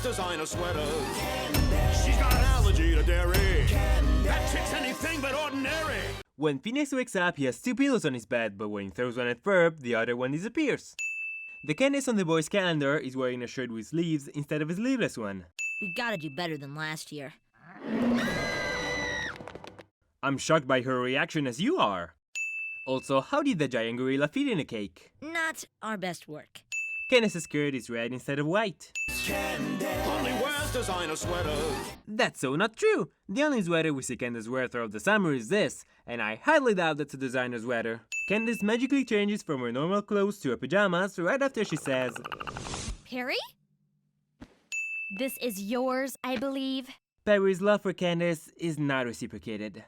designer sweaters. Candace. She's got an allergy to dairy. Candace. That chick's anything but ordinary. When Phineas wakes up, he has two pillows on his bed, but when he throws one at Ferb, the other one disappears. The Candace on the boy's calendar is wearing a shirt with sleeves instead of a sleeveless one. We gotta do better than last year. I'm shocked by her reaction as you are. Also, how did the giant gorilla fit in a cake? Not our best work. Candace's skirt is red instead of white. Candace. Only wears designer sweaters. That's so not true! The only sweater we see Candace wear throughout the summer is this, and I highly doubt that's a designer sweater. Candace magically changes from her normal clothes to her pajamas right after she says, Perry? This is yours, I believe. Perry's love for Candace is not reciprocated.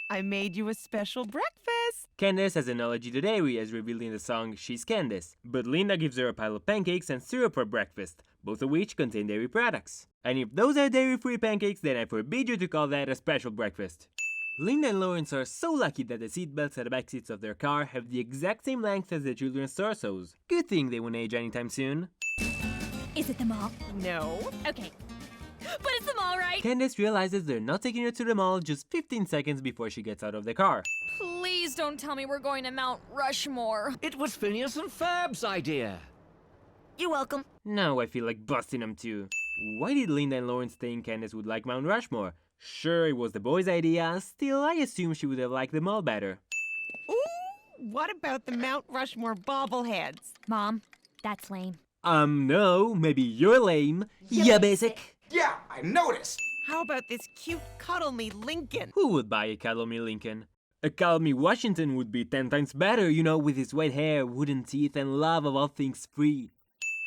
I made you a special breakfast. Candace has an allergy to dairy as revealed in the song She's Candace, but Linda gives her a pile of pancakes and syrup for breakfast, both of which contain dairy products. And if those are dairy-free pancakes, then I forbid you to call that a special breakfast. Linda and Lawrence are so lucky that the seatbelts at the back seats of their car have the exact same length as the children's torsos. Good thing they won't age anytime soon. Is it the mall? No. Okay. But it's the mall, right? Candace realizes they're not taking her to the mall just 15 seconds before she gets out of the car. Please don't tell me we're going to Mount Rushmore. It was Phineas and Ferb's idea. You're welcome. Now I feel like busting them too. Why did Linda and Lawrence think Candace would like Mount Rushmore? Sure, it was the boys' idea, still I assume she would have liked them all better. Ooh, what about the Mount Rushmore bobbleheads? Mom, that's lame. No, maybe you're lame. Yeah, basic. Yeah, I noticed. How about this cute Cuddle Me Lincoln? Who would buy a Cuddle Me Lincoln? A Cuddle Me Washington would be 10 times better, you know, with his white hair, wooden teeth, and love of all things free.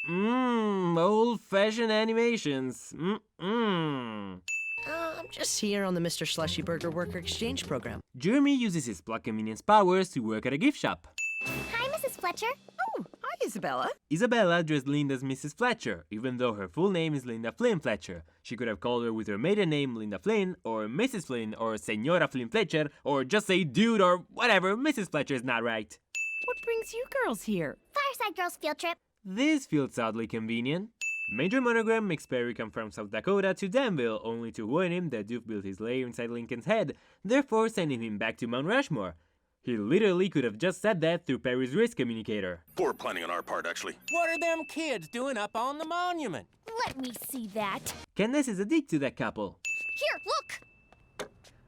Old-fashioned animations. I'm just here on the Mr. Slushy Burger Worker Exchange Program. Jeremy uses his plot convenience powers to work at a gift shop. Hi, Mrs. Fletcher. Oh, hi, Isabella. Isabella dressed Linda as Mrs. Fletcher, even though her full name is Linda Flynn Fletcher. She could have called her with her maiden name Linda Flynn, or Mrs. Flynn, or Senora Flynn Fletcher, or just say dude or whatever. Mrs. Fletcher is not right. What brings you girls here? Fireside Girls field trip. This feels oddly convenient. Major Monogram makes Perry come from South Dakota to Danville, only to warn him that Doof built his lair inside Lincoln's head, therefore sending him back to Mount Rushmore. He literally could have just said that through Perry's wrist communicator. Poor planning on our part, actually. What are them kids doing up on the monument? Let me see that. Candace is a dick to that couple. Here, look!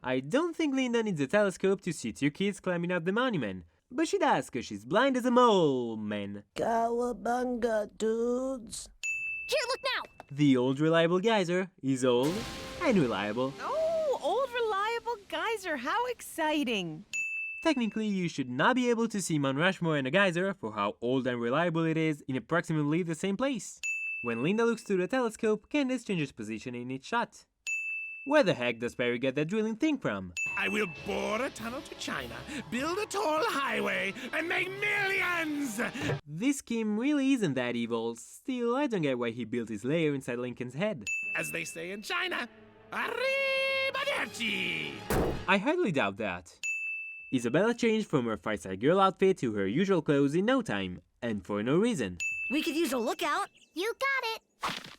I don't think Linda needs a telescope to see two kids climbing up the monument, but she does cause she's blind as a mole, man. Cowabunga, dudes. Here, look now! The old reliable geyser is old and reliable. Oh, old reliable geyser, how exciting. Technically, you should not be able to see Mount Rushmore and a geyser for how old and reliable it is in approximately the same place. When Linda looks through the telescope, Candace changes position in each shot. Where the heck does Perry get that drilling thing from? I will bore a tunnel to China, build a tall highway, and make millions! This scheme really isn't that evil, still I don't get why he built his lair inside Lincoln's head. As they say in China, arrivederci! I hardly doubt that. Isabella changed from her Fireside Girl outfit to her usual clothes in no time, and for no reason. We could use a lookout. You got it.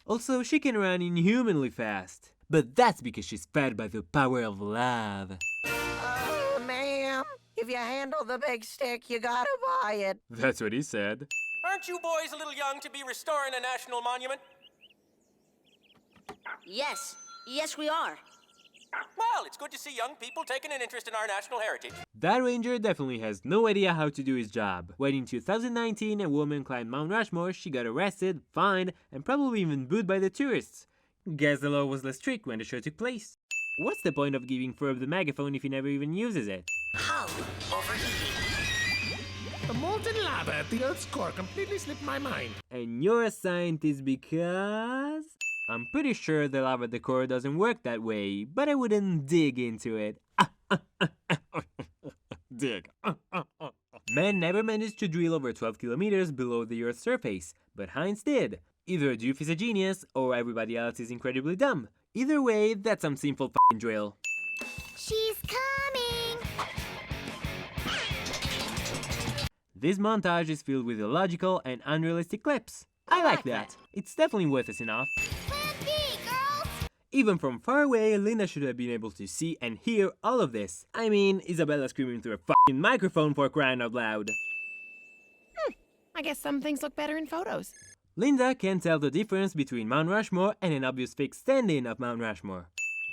Also, she can run inhumanly fast. But that's because she's fed by the power of love. Ma'am, if you handle the big stick, you gotta buy it. That's what he said. Aren't you boys a little young to be restoring a national monument? Yes. Yes, we are. Well, it's good to see young people taking an interest in our national heritage. That ranger definitely has no idea how to do his job. When in 2019 a woman climbed Mount Rushmore, she got arrested, fined, and probably even booed by the tourists. Guess the law was less strict when the show took place. What's the point of giving Ferb the megaphone if he never even uses it? Hull overheating. The molten lava at the Earth's core completely slipped my mind. And you're a scientist because... I'm pretty sure the lava at the core doesn't work that way, but I wouldn't dig into it. Dig. Man never managed to drill over 12 kilometers below the Earth's surface, but Heinz did. Either Doof is a genius, or everybody else is incredibly dumb. Either way, that's some simple f***ing drill. She's coming. This montage is filled with illogical and unrealistic clips. I like that. It's definitely worth us enough. Plant Even from far away, Linda should have been able to see and hear all of this. I mean, Isabella screaming through a f***ing microphone for crying out loud. I guess some things look better in photos. Linda can't tell the difference between Mount Rushmore and an obvious fake stand-in of Mount Rushmore.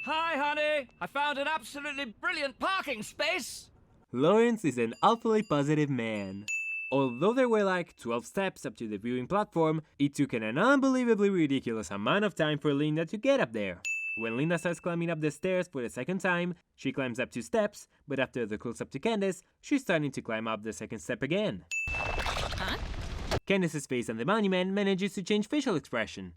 Hi, honey. I found an absolutely brilliant parking space. Lawrence is an awfully positive man. Although there were like 12 steps up to the viewing platform, it took an unbelievably ridiculous amount of time for Linda to get up there. When Linda starts climbing up the stairs for the second time, she climbs up 2 steps, but after the close-up to Candace, she's starting to climb up the second step again. Huh? Candace's face on the monument manages to change facial expression.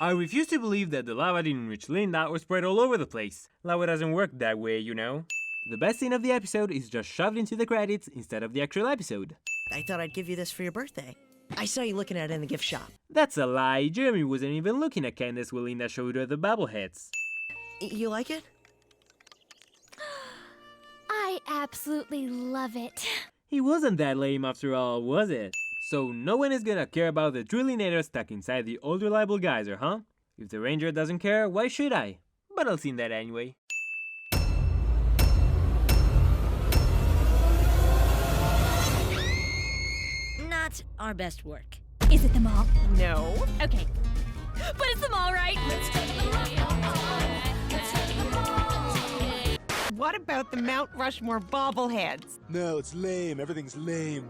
I refuse to believe that the lava didn't reach Linda or spread all over the place. Lava doesn't work that way, you know. The best scene of the episode is just shoved into the credits instead of the actual episode. I thought I'd give you this for your birthday. I saw you looking at it in the gift shop. That's a lie. Jeremy wasn't even looking at Candace when Linda showed her the bobbleheads. You like it? I absolutely love it. He wasn't that lame after all, was it? So no one is gonna care about the drillinator stuck inside the old reliable geyser, huh? If the ranger doesn't care, why should I? But I'll see that anyway. Not our best work. Is it the mall? No. Okay. But it's the mall, right? What about the Mount Rushmore bobbleheads? No, it's lame. Everything's lame.